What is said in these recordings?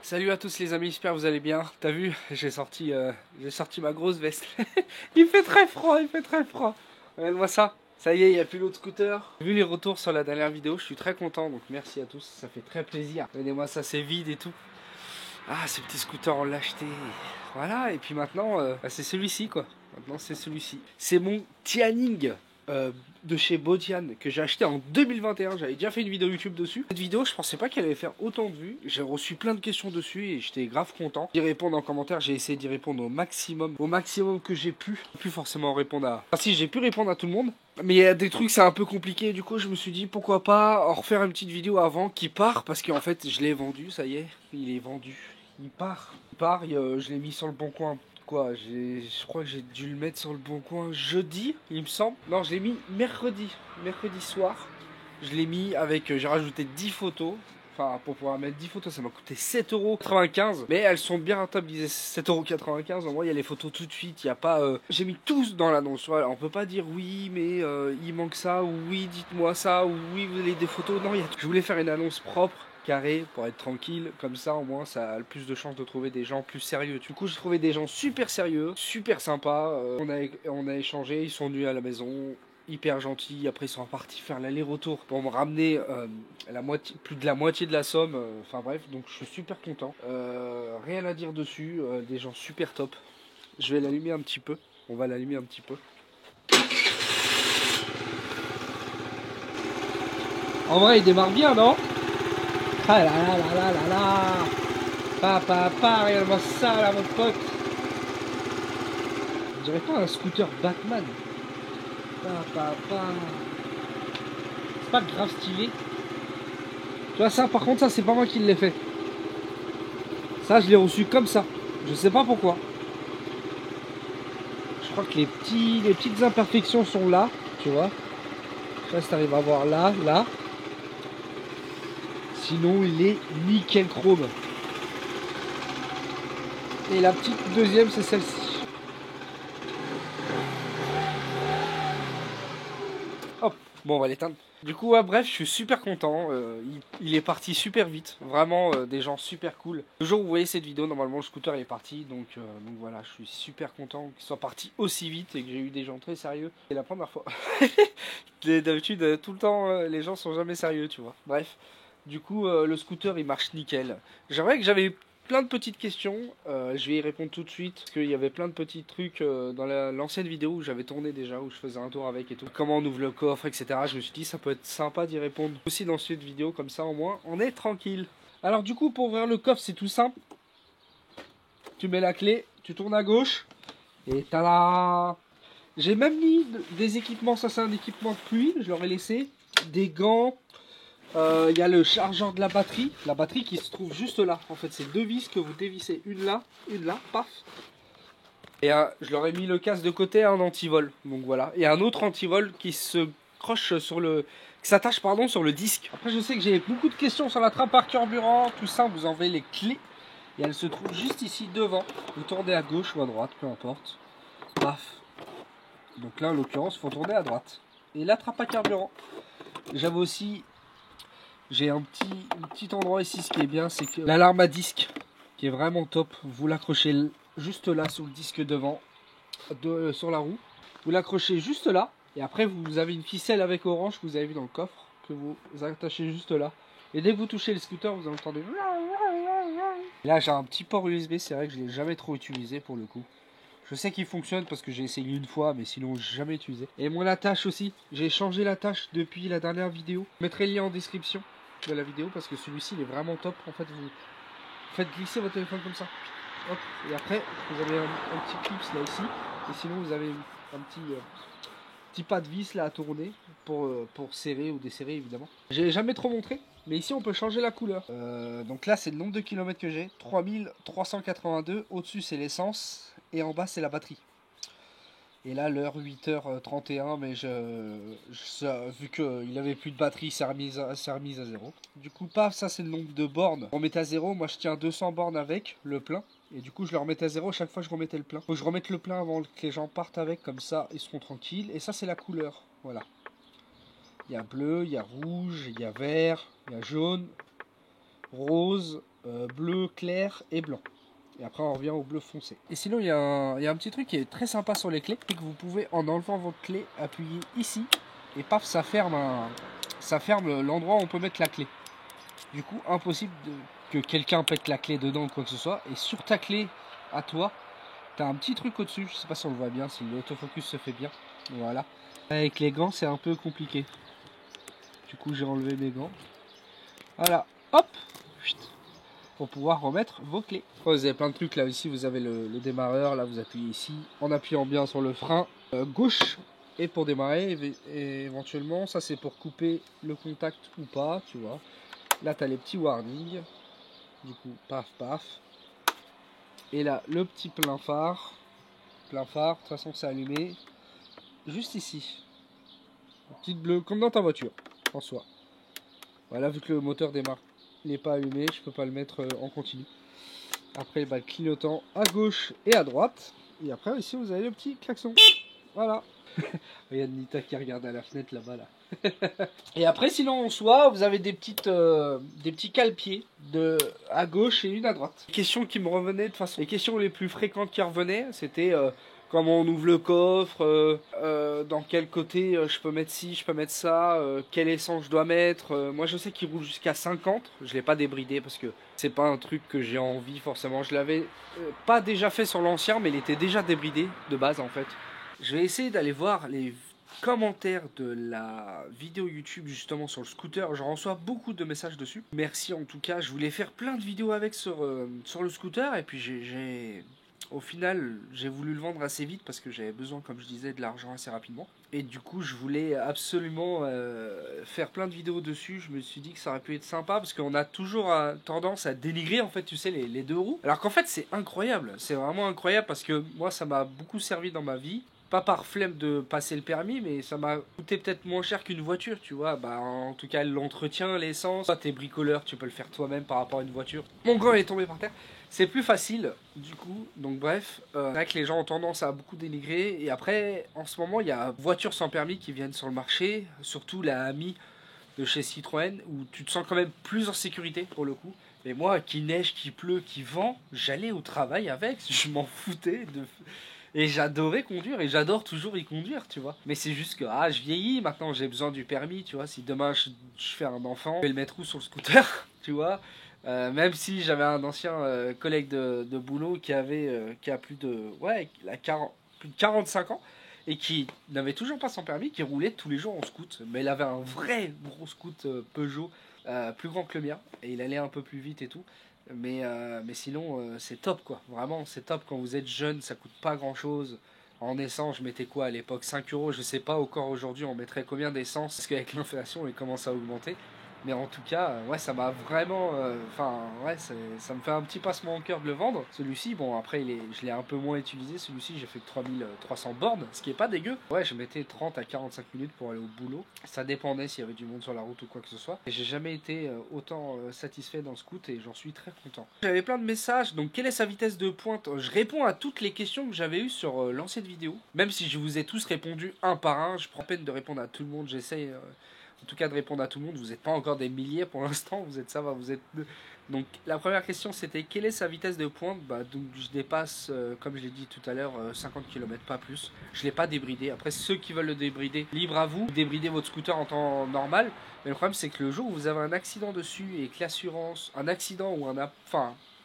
Salut à tous les amis, j'espère que vous allez bien. T'as vu, j'ai sorti ma grosse veste. Il fait très froid, il fait très froid. Regarde-moi ça. Ça y est, il n'y a plus l'autre scooter. J'ai vu les retours sur la dernière vidéo, je suis très content, donc merci à tous, ça fait très plaisir. Regardez-moi ça, c'est vide et tout. Ah, ce petit scooter, on l'a acheté. Voilà, et puis maintenant, c'est celui-ci quoi. Maintenant, c'est celui-ci. C'est mon Tianing de chez Bodian que j'ai acheté en 2021. J'avais déjà fait une vidéo YouTube dessus. Cette vidéo, je pensais pas qu'elle allait faire autant de vues. J'ai reçu plein de questions dessus et j'étais grave content d'y répondre en commentaire. J'ai essayé d'y répondre au maximum que j'ai pu. Plus forcément répondre à. Enfin, si j'ai pu répondre à tout le monde. Mais il y a des trucs, c'est un peu compliqué. Du coup, je me suis dit pourquoi pas en refaire une petite vidéo avant qu'il part. Parce qu'en fait, je l'ai vendu, ça y est, il est vendu. Il part. Je l'ai mis sur le bon coin. Quoi, je crois que j'ai dû le mettre sur le bon coin jeudi, il me semble. Non, je l'ai mis mercredi soir. Je l'ai mis avec, j'ai rajouté 10 photos. Enfin, pour pouvoir mettre 10 photos, ça m'a coûté 7,95 €. Mais elles sont bien rentabilisées, 7,95 €. En vrai, il y a les photos tout de suite. Il n'y a pas. J'ai mis tous dans l'annonce. Voilà, on peut pas dire oui, mais il manque ça, ou oui, dites-moi ça, ou oui, vous voulez des photos. Non, je voulais faire une annonce propre, carré, pour être tranquille. Comme ça, au moins, ça a le plus de chances de trouver des gens plus sérieux. Du coup, j'ai trouvé des gens super sérieux, super sympas. On a échangé, ils sont venus à la maison. Hyper gentils. Après ils sont partis faire l'aller-retour pour me ramener plus de la moitié de la somme. Enfin bref, donc je suis super content. Rien à dire dessus. Des gens super top. Je vais l'allumer un petit peu. On va l'allumer un petit peu. En vrai il démarre bien, non? Ah là là là là là là. Pa, regarde-moi ça là mon pote. On dirait pas un scooter Batman. Pa. C'est pas grave stylé. Tu vois ça, par contre, ça c'est pas moi qui l'ai fait. Ça je l'ai reçu comme ça. Je sais pas pourquoi. Je crois que les petites imperfections sont là, tu vois. Je sais pas si t'arrives à voir là. Sinon il est nickel chrome. Et la petite deuxième c'est celle-ci. Hop, bon on va l'éteindre. Du coup, ouais, bref, je suis super content. Il est parti super vite. Vraiment, des gens super cool. Le jour où vous voyez cette vidéo, normalement, le scooter est parti. Donc voilà, je suis super content qu'il soit parti aussi vite et que j'ai eu des gens très sérieux. C'est la première fois. D'habitude, tout le temps, les gens sont jamais sérieux, tu vois. Bref, du coup, le scooter, il marche nickel. J'aimerais que j'avais plein de petites questions. Je vais y répondre tout de suite. Parce qu'il y avait plein de petits trucs dans l'ancienne vidéo où j'avais tourné déjà, où je faisais un tour avec et tout. Comment on ouvre le coffre, etc. Je me suis dit, ça peut être sympa d'y répondre aussi dans cette vidéo. Comme ça, au moins, on est tranquille. Alors, du coup, pour ouvrir le coffre, c'est tout simple. Tu mets la clé, tu tournes à gauche. Et tada! J'ai même mis des équipements. Ça, c'est un équipement de pluie. Je leur ai laissé des gants. Il y a le chargeur de la batterie qui se trouve juste là. En fait, c'est deux vis que vous dévissez, une là, paf. Et je leur ai mis le casque de côté, un antivol. Donc voilà. Et un autre antivol qui se croche sur le, qui s'attache pardon sur le disque. Après, je sais que j'ai beaucoup de questions sur la trappe à carburant. Tout ça, vous enlevez les clés et elle se trouve juste ici devant. Vous tournez à gauche ou à droite, peu importe. Paf. Donc là, en l'occurrence, il faut tourner à droite. Et la trappe à carburant. J'avais aussi. J'ai un petit endroit ici, ce qui est bien, c'est que l'alarme à disque, qui est vraiment top, vous l'accrochez juste là sur le disque devant, sur la roue. Vous l'accrochez juste là, et après vous avez une ficelle avec orange que vous avez vu dans le coffre, que vous attachez juste là. Et dès que vous touchez le scooter, vous entendez. Et là j'ai un petit port USB, c'est vrai que je ne l'ai jamais trop utilisé pour le coup. Je sais qu'il fonctionne parce que j'ai essayé une fois, mais sinon jamais utilisé. Et mon attache aussi, j'ai changé l'attache depuis la dernière vidéo. Je mettrai le lien en description de la vidéo parce que celui-ci il est vraiment top. En fait, vous faites glisser votre téléphone comme ça. Hop. Et après, vous avez un petit clip là ici. Et sinon, vous avez un petit pas de vis là à tourner pour serrer ou desserrer évidemment. J'ai jamais trop montré. Mais ici on peut changer la couleur. Donc là c'est le nombre de kilomètres que j'ai. 3382. Au-dessus c'est l'essence. Et en bas c'est la batterie. Et là l'heure 8h31. Mais vu qu'il n'avait plus de batterie, c'est remis à 0. Du coup paf, ça c'est le nombre de bornes. On met à 0. Moi je tiens 200 bornes avec le plein. Et du coup je le remettais à 0 chaque fois que je remettais le plein. Faut que je remette le plein avant que les gens partent avec. Comme ça ils seront tranquilles. Et ça c'est la couleur. Voilà. Il y a bleu, il y a rouge, il y a vert, il y a jaune, rose, bleu clair et blanc. Et après on revient au bleu foncé. Et sinon il y a un petit truc qui est très sympa sur les clés, c'est que vous pouvez en enlevant votre clé appuyer ici et paf ça ferme l'endroit où on peut mettre la clé. Du coup impossible que quelqu'un pète la clé dedans ou quoi que ce soit. Et sur ta clé à toi, t'as un petit truc au-dessus, je sais pas si on le voit bien, si l'autofocus se fait bien. Voilà. Avec les gants c'est un peu compliqué. Du coup j'ai enlevé mes gants. Voilà, hop, pour pouvoir remettre vos clés. Vous avez plein de trucs là ici, vous avez le démarreur, là vous appuyez ici en appuyant bien sur le frein gauche et pour démarrer et éventuellement ça c'est pour couper le contact ou pas, tu vois. Là tu as les petits warnings, du coup paf paf. Et là le petit plein phare, de toute façon c'est allumé juste ici. Une petite bleue comme dans ta voiture en soi. Voilà, vu que le moteur démarre, il n'est pas allumé, je peux pas le mettre en continu. Après, bah, le clignotant à gauche et à droite. Et après, ici, vous avez le petit klaxon. Voilà. Il y a Nita qui regarde à la fenêtre là-bas. Là. Et après, sinon, en soi, vous avez des petits cale-pieds à gauche et une à droite. Les questions qui me revenaient, de toute façon, les questions les plus fréquentes qui revenaient, c'était comment on ouvre le coffre, dans quel côté je peux mettre ci, je peux mettre ça, quelle essence je dois mettre. Moi, je sais qu'il roule jusqu'à 50. Je ne l'ai pas débridé parce que c'est pas un truc que j'ai envie forcément. Je l'avais pas déjà fait sur l'ancien, mais il était déjà débridé de base en fait. Je vais essayer d'aller voir les commentaires de la vidéo YouTube justement sur le scooter. Je reçois beaucoup de messages dessus. Merci en tout cas. Je voulais faire plein de vidéos avec sur le scooter et puis au final, j'ai voulu le vendre assez vite parce que j'avais besoin, comme je disais, de l'argent assez rapidement. Et du coup, je voulais absolument faire plein de vidéos dessus. Je me suis dit que ça aurait pu être sympa parce qu'on a toujours tendance à dénigrer, en fait, tu sais, les deux roues. Alors qu'en fait, c'est incroyable. C'est vraiment incroyable parce que moi, ça m'a beaucoup servi dans ma vie. Pas par flemme de passer le permis, mais ça m'a coûté peut-être moins cher qu'une voiture, tu vois. Bah, en tout cas, l'entretien, l'essence. Toi, t'es bricoleur, tu peux le faire toi-même par rapport à une voiture. Mon gant est tombé par terre. C'est plus facile, du coup. Donc, bref, c'est vrai que les gens ont tendance à beaucoup dénigrer. Et après, en ce moment, il y a voitures sans permis qui viennent sur le marché. Surtout la Ami de chez Citroën, où tu te sens quand même plus en sécurité pour le coup. Mais moi, qu'il neige, qu'il pleut, qu'il vent, j'allais au travail avec. Je m'en foutais de... Et j'adorais conduire et j'adore toujours y conduire, tu vois. Mais c'est juste que je vieillis, maintenant j'ai besoin du permis, tu vois. Si demain je fais un enfant, je vais le mettre où sur le scooter, tu vois. Même si j'avais un ancien collègue de boulot qui a plus de, plus de 45 ans et qui n'avait toujours pas son permis, qui roulait tous les jours en scoot. Mais il avait un vrai gros scoot Peugeot, plus grand que le mien, et il allait un peu plus vite et tout. Mais sinon, c'est top quoi. Vraiment, c'est top quand vous êtes jeune, ça coûte pas grand chose. En essence, je mettais quoi à l'époque, 5 euros, je sais pas encore aujourd'hui, on mettrait combien d'essence parce qu'avec l'inflation, il commence à augmenter. Mais en tout cas, ouais, ça m'a vraiment. Ça me fait un petit passement au cœur de le vendre. Celui-ci, bon, après, je l'ai un peu moins utilisé. Celui-ci, j'ai fait que 3300 bornes, ce qui est pas dégueu. Ouais, je mettais 30 à 45 minutes pour aller au boulot. Ça dépendait s'il y avait du monde sur la route ou quoi que ce soit. Et j'ai jamais été autant satisfait dans le scoot et j'en suis très content. J'avais plein de messages. Donc, quelle est sa vitesse de pointe? Je réponds à toutes les questions que j'avais eues sur l'ancienne vidéo. Même si je vous ai tous répondu un par un, je prends peine de répondre à tout le monde. J'essaye. En tout cas de répondre à tout le monde, vous n'êtes pas encore des milliers pour l'instant, vous êtes... Donc la première question c'était quelle est sa vitesse de pointe? Donc je dépasse, comme je l'ai dit tout à l'heure, 50 km, pas plus. Je ne l'ai pas débridé. Après ceux qui veulent le débrider, libre à vous, débridez votre scooter en temps normal. Mais le problème c'est que le jour où vous avez un accident dessus et que l'assurance, un accident ou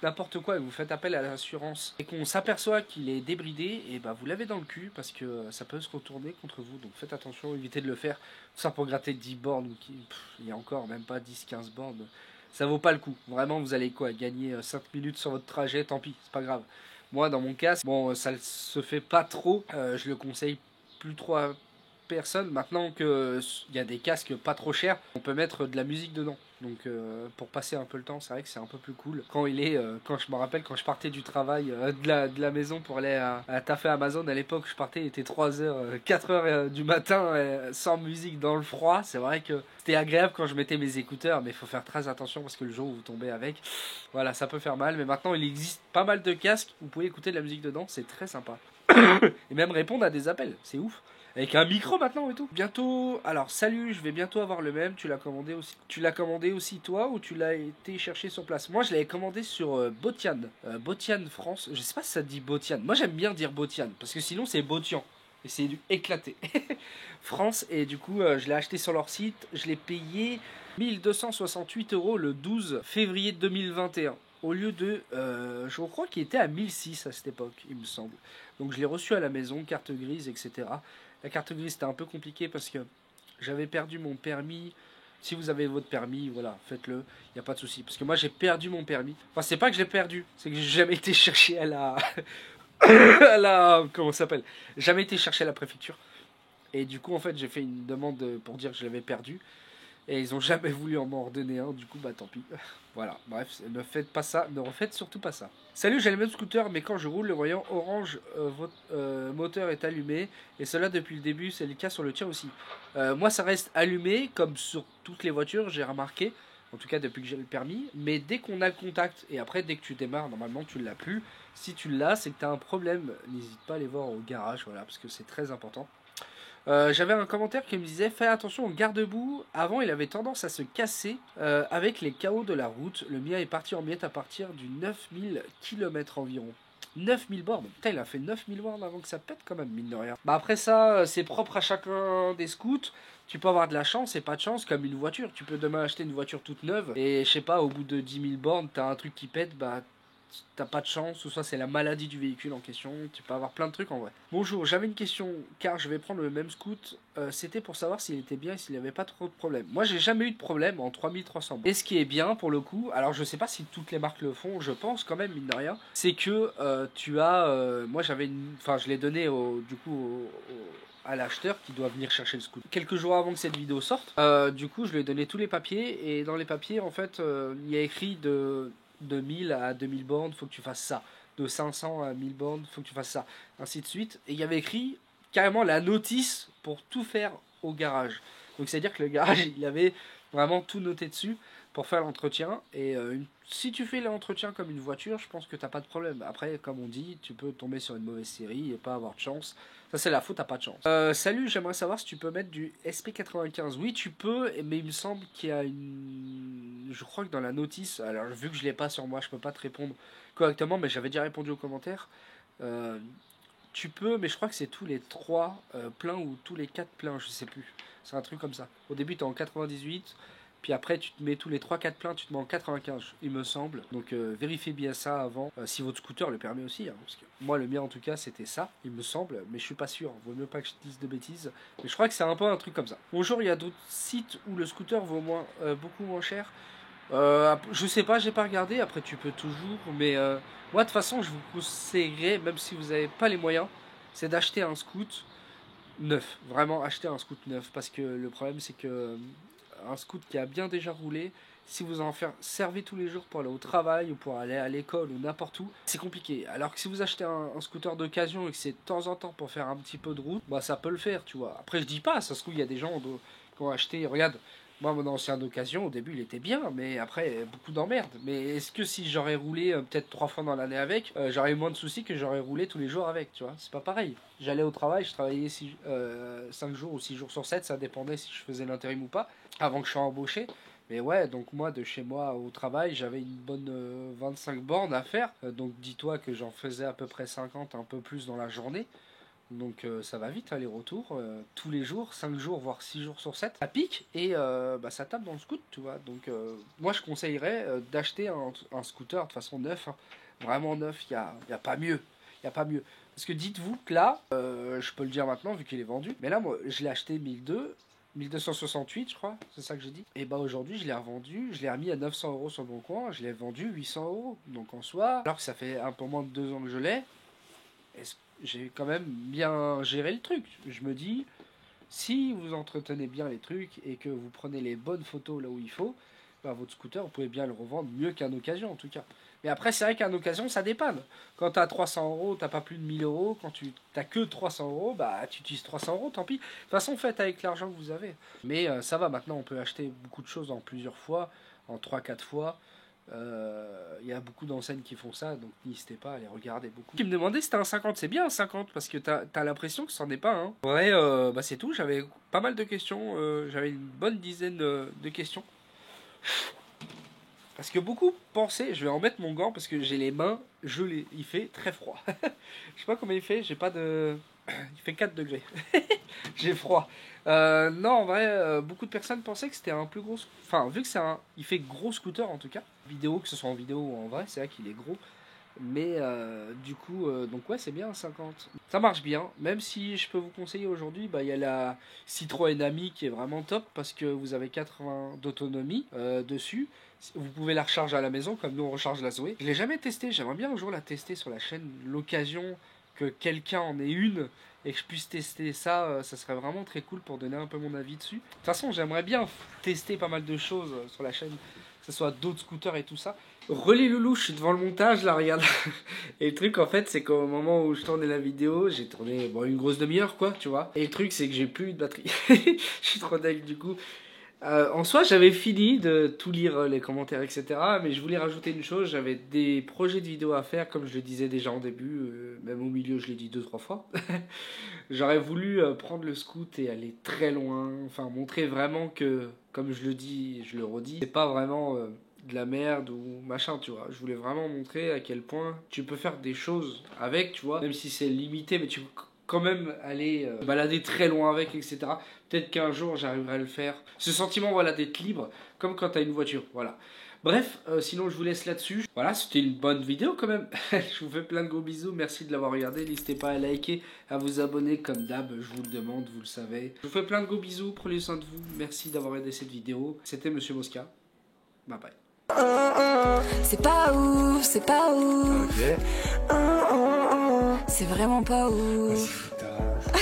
n'importe quoi et vous faites appel à l'assurance et qu'on s'aperçoit qu'il est débridé, et vous l'avez dans le cul parce que ça peut se retourner contre vous. Donc faites attention, évitez de le faire. Tout ça pour gratter 10 bornes, il y a encore même pas 10-15 bornes. Ça vaut pas le coup. Vraiment, vous allez gagner 5 minutes sur votre trajet, tant pis, c'est pas grave. Moi, dans mon cas, bon, ça se fait pas trop. Je le conseille plus trop à personne. Maintenant qu'il y a des casques pas trop chers, on peut mettre de la musique dedans. Donc pour passer un peu le temps, c'est vrai que c'est un peu plus cool. Quand je me rappelle quand je partais du travail, de la maison pour aller à taffer Amazon à l'époque, je partais, il était 3h, 4h du matin, sans musique dans le froid. C'est vrai que c'était agréable quand je mettais mes écouteurs, mais il faut faire très attention parce que le jour où vous tombez avec, voilà, ça peut faire mal. Mais maintenant il existe pas mal de casques, vous pouvez écouter de la musique dedans, c'est très sympa. Et même répondre à des appels, c'est ouf. Avec un micro maintenant et tout. Bientôt, alors salut, je vais bientôt avoir le même. Tu l'as commandé aussi. Tu l'as commandé aussi toi ou tu l'as été chercher sur place? Moi je l'avais commandé sur Botian. Botian France. Je sais pas si ça dit Botian. Moi j'aime bien dire Botian parce que sinon c'est Botian. Et c'est éclaté. France, et du coup je l'ai acheté sur leur site. Je l'ai payé 1268 € le 12 février 2021. Au lieu de, je crois qu'il était à 1006 à cette époque, il me semble. Donc je l'ai reçu à la maison, carte grise, etc. La carte grise c'était un peu compliqué parce que j'avais perdu mon permis. Si vous avez votre permis, voilà, faites-le, il n'y a pas de souci. Parce que moi j'ai perdu mon permis. Enfin c'est pas que je l'ai perdu, c'est que j'ai jamais été chercher à la... à la... Comment ça s'appelle? Jamais été chercher à la préfecture. Et du coup en fait j'ai fait une demande pour dire que je l'avais perdu. Et ils ont jamais voulu en m'ordonner un, du coup bah tant pis. Voilà, bref, ne faites pas ça, ne refaites surtout pas ça. Salut, j'ai le même scooter, mais quand je roule, le voyant orange votre moteur est allumé. Et cela depuis le début, c'est le cas sur le tien aussi. Moi, ça reste allumé, comme sur toutes les voitures, j'ai remarqué. En tout cas, depuis que j'ai le permis. Mais dès qu'on a le contact, et après, dès que tu démarres, normalement, tu ne l'as plus. Si tu l'as, c'est que tu as un problème. N'hésite pas à aller voir au garage, voilà, parce que c'est très important. J'avais un commentaire qui me disait: fais attention au garde-boue. Avant, il avait tendance à se casser avec les chaos de la route. Le mien est parti en miettes à partir du 9000 km environ. 9000 bornes. Putain, il a fait 9000 bornes avant que ça pète quand même, mine de rien. Bah après ça, c'est propre à chacun des scouts. Tu peux avoir de la chance et pas de chance, comme une voiture. Tu peux demain acheter une voiture toute neuve et je sais pas, au bout de 10 000 bornes, t'as un truc qui pète, bah t'as pas de chance, ou soit c'est la maladie du véhicule en question, tu peux avoir plein de trucs en vrai. Bonjour, j'avais une question, car je vais prendre le même scoot, c'était pour savoir s'il était bien et s'il n'y avait pas trop de problèmes. Moi j'ai jamais eu de problème en 3300. Et ce qui est bien pour le coup, alors je sais pas si toutes les marques le font, je pense quand même, mine de rien, c'est que tu as, moi j'avais une, enfin je l'ai donné du coup à l'acheteur qui doit venir chercher le scoot. Quelques jours avant que cette vidéo sorte, du coup je lui ai donné tous les papiers, et dans les papiers en fait il y a écrit de 1000 à 2000 bornes, faut que tu fasses ça. De 500 à 1000 bornes, faut que tu fasses ça. Ainsi de suite. Et il y avait écrit carrément la notice pour tout faire au garage. Donc c'est-à-dire que le garage, il avait vraiment tout noté dessus pour faire l'entretien. Et si tu fais l'entretien comme une voiture, je pense que t'as pas de problème. Après, comme on dit, tu peux tomber sur une mauvaise série et pas avoir de chance. Ça c'est la faute, t'as pas de chance. Salut, j'aimerais savoir si tu peux mettre du SP95. Oui, tu peux, mais il me semble qu'il y a une... Je crois que dans la notice, alors vu que je l'ai pas sur moi, je peux pas te répondre correctement, mais j'avais déjà répondu aux commentaires. Tu peux, mais je crois que c'est tous les 3 pleins ou tous les 4 pleins, je sais plus. C'est un truc comme ça. Au début, tu es en 98, puis après, tu te mets tous les 3-4 pleins, tu te mets en 95, il me semble. Donc vérifiez bien ça avant, si votre scooter le permet aussi. Hein, parce que moi, le mien en tout cas, c'était ça, il me semble, mais je suis pas sûr. Vaut mieux pas que je dise de bêtises. Mais je crois que c'est un peu un truc comme ça. Bonjour, il y a d'autres sites où le scooter vaut beaucoup moins cher. Je sais pas, j'ai pas regardé. Après, tu peux toujours, mais moi, de toute façon, je vous conseillerais, même si vous n'avez pas les moyens, c'est d'acheter un scoot neuf. Vraiment, acheter un scoot neuf. Parce que le problème, c'est que un scoot qui a bien déjà roulé, si vous en servez tous les jours pour aller au travail ou pour aller à l'école ou n'importe où, c'est compliqué. Alors que si vous achetez un scooter d'occasion et que c'est de temps en temps pour faire un petit peu de route, bah ça peut le faire, tu vois. Après, je dis pas, ça se trouve, il y a des gens qui ont acheté, regarde. Moi, mon ancien d'occasion, au début, il était bien, mais après, beaucoup d'emmerdes. Mais est-ce que si j'aurais roulé peut-être 3 fois dans l'année avec, j'aurais eu moins de soucis que j'aurais roulé tous les jours avec, tu vois? C'est pas pareil. J'allais au travail, je travaillais 5 jours ou 6 jours sur 7, ça dépendait si je faisais l'intérim ou pas, avant que je sois embauché. Mais ouais, donc moi, de chez moi au travail, j'avais une bonne 25 bornes à faire. Donc dis-toi que j'en faisais à peu près 50, un peu plus dans la journée. Donc ça va vite, aller-retour, tous les jours, 5 jours, voire 6 jours sur 7. Ça pique et bah, ça tape dans le scoot, tu vois. Donc moi je conseillerais d'acheter un scooter de toute façon neuf, hein. Vraiment neuf, il y a pas mieux. Il y a pas mieux. Parce que dites-vous que là, je peux le dire maintenant vu qu'il est vendu, mais là moi je l'ai acheté 1268 je crois, c'est ça que j'ai dit. Et bah aujourd'hui je l'ai revendu, je l'ai remis à 900 € sur le bon coin, je l'ai vendu 800 €. Donc en soi, alors que ça fait un peu moins de 2 ans que je l'ai, j'ai quand même bien géré le truc. Je me dis, si vous entretenez bien les trucs et que vous prenez les bonnes photos là où il faut, bah, votre scooter, vous pouvez bien le revendre mieux qu'un occasion en tout cas. Mais après, c'est vrai qu'un occasion, ça dépanne. Quand tu as 300 €, tu pas plus de 1000 €. Quand tu n'as que 300 €, bah, tu utilises 300 €, tant pis. De toute façon, faites avec l'argent que vous avez. Mais ça va, maintenant, on peut acheter beaucoup de choses en plusieurs fois, en 3-4 fois. Il y a beaucoup d'enseignes qui font ça, donc n'hésitez pas à les regarder beaucoup. Qui me demandait si c'était un 50, c'est bien un 50 parce que t'as l'impression que c'en est pas un. En vrai, bah c'est tout, j'avais pas mal de questions, j'avais une bonne dizaine de questions. Parce que beaucoup pensaient, je vais en mettre mon gant parce que j'ai les mains gelées, il fait très froid. Je sais pas combien il fait, j'ai pas de... Il fait 4 degrés. J'ai froid. Non, en vrai, beaucoup de personnes pensaient que c'était un plus gros... Enfin, vu que c'est un... Il fait gros scooter en tout cas. Vidéo, que ce soit en vidéo ou en vrai, c'est vrai qu'il est gros. Mais du coup, donc ouais, c'est bien un 50. Ça marche bien, même si je peux vous conseiller aujourd'hui, bah, y a la Citroën Ami qui est vraiment top parce que vous avez 80 d'autonomie dessus. Vous pouvez la recharger à la maison comme nous on recharge la Zoé. Je l'ai jamais testé, j'aimerais bien un jour la tester sur la chaîne. L'occasion que quelqu'un en ait une et que je puisse tester ça, ça serait vraiment très cool pour donner un peu mon avis dessus. De toute façon, j'aimerais bien tester pas mal de choses sur la chaîne, que ce soit d'autres scooters et tout ça. Relais Loulou, je suis devant le montage là, regarde. Et le truc en fait, c'est qu'au moment où je tournais la vidéo, j'ai tourné une grosse demi-heure quoi, tu vois. Et le truc, c'est que j'ai plus de batterie. Je suis trop deg du coup. En soi, j'avais fini de tout lire les commentaires, etc. Mais je voulais rajouter une chose, j'avais des projets de vidéos à faire, comme je le disais déjà en début, même au milieu, je l'ai dit 2-3 fois. J'aurais voulu prendre le scoot et aller très loin, enfin montrer vraiment que, comme je le dis, je le redis, c'est pas vraiment de la merde ou machin, tu vois. Je voulais vraiment montrer à quel point tu peux faire des choses avec, tu vois, même si c'est limité, mais tu peux quand même aller balader très loin avec, etc. Peut-être qu'un jour j'arriverai à le faire. Ce sentiment, voilà, d'être libre, comme quand t'as une voiture, voilà. Bref, sinon je vous laisse là-dessus. Voilà, c'était une bonne vidéo quand même. Je vous fais plein de gros bisous, merci de l'avoir regardé. N'hésitez pas à liker, à vous abonner comme d'hab, je vous le demande, vous le savez. Je vous fais plein de gros bisous, prenez soin de vous. Merci d'avoir aidé cette vidéo. C'était Monsieur Mosca. Bye bye. C'est pas ouf, c'est pas ouf. Ok. C'est vraiment pas ouf. Vas-y, putain.